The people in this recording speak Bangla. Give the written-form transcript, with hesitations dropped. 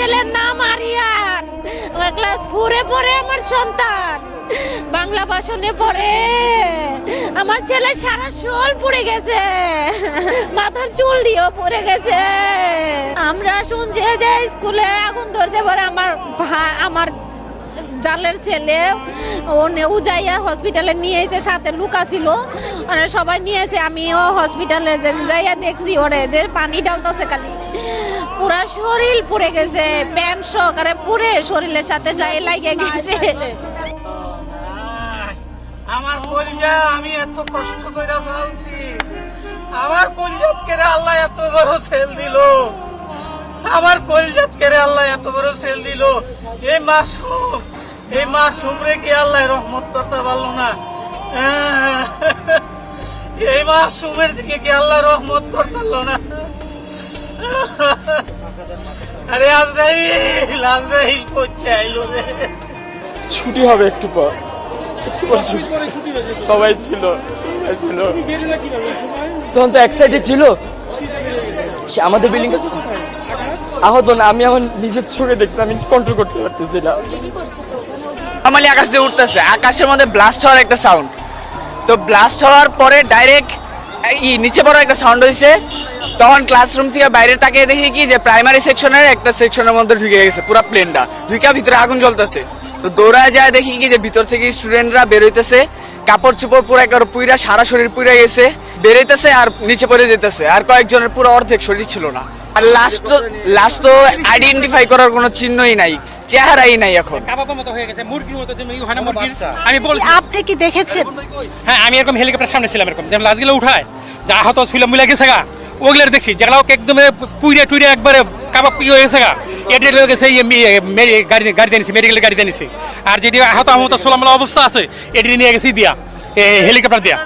ছেলের নাম আরিয়ান, ক্লাস 4-এ পড়ে আমার সন্তান, বাংলা ভাষণে পড়ে। আমার ছেলে সারা শোল পড়ে গেছে, মাথার চুল দিয়েও পড়ে গেছে। আমরা শুনছি যে স্কুলে আগুন ধরতে পারে আমার জালের ছেলে উজাইয়া হসপিটালে নিয়েছে, সাথে লুকা ছিল, ওরা সবাই নিয়েছে। আমিও হসপিটালে যাইয়া দেখছি ওরে যে পানি ঢালতেছে খালি, পুরা শরীর পুড়ে গেছে, প্যান্ট সহকারে পুড়ে শরীরের সাথে লাগে গেছে। আমার কলিজা আমি এত কষ্ট করে ফেলছি, আমার কলিজাত কেড়ে আল্লাহ এত বড় ছেল দিল, আমার কলিজাত কেড়ে আল্লাহ এত বড় ছেল দিল। এই মাসুম রে কি আল্লাহ রহমত করতে পারলো না? এই মাসুমের দিকে কি আল্লাহ রহমত করতে পারলো না? আরে আজরাইল করতে আইলো রে। ছুটি হবে একটু পর ছুটি। সবাই ছিল তখন তো এক সাইডে ছিল, সে আমাদের বিল্ডিং আহত না, আমি আমার নিজের চোখে দেখছি, আমি কন্ট্রোল করতে পারতেছি না। নরমালি আকাশ দিয়ে উঠতেছে, আকাশের মধ্যে ব্লাস্ট হওয়ার একটা সাউন্ড, তো ব্লাস্ট হওয়ার পরে ডাইরেক্ট নিচে পড়ার একটা সাউন্ড হয়েছে। তখন ক্লাসরুম থেকে বাইরে তাকিয়ে দেখি কি যে প্রাইমারি সেকশনের একটা সেকশনের মধ্যে ঢুকে গেছে, পুরো প্লেনটা ঢুকে ভিতরে আগুন জ্বলতেছে। তো দৌড়ায় যায় দেখি কি যে ভিতর থেকে স্টুডেন্টরা বেরোইতেছে, কাপড় চোপড় পুরো একবার পুইরা, সারা শরীর পুইরা গেছে, বেরোইতেছে আর নিচে পড়ে যেতেছে। আর কয়েকজনের পুরো অর্ধেক শরীর ছিল না। আর লাস্ট তো আইডেন্টিফাই করার কোনো চিহ্নই নাই, চেহারাই নাই এখন। আমি বলছি আপনি কি দেখেছেন? হ্যাঁ, আমি এরকম হেলিকপ্টার সামনে ছিলাম, এরকম যেমন লাশগুলো উঠায় যা আহত ছিল মিলে গেছে গা, ওগুলো দেখছি যেগুলো একদম পুইরে টুইরে একবারে কাবাব হয়ে গেছে গা, এটা হয়ে গেছে গাড়ি জানিছি, মেডিকেল গাড়ি জানিছি। আর যেটি আহত সোলামলা অবস্থা আছে এটি নিয়ে গেছি দিয়া হেলিকপ্টার দিয়া।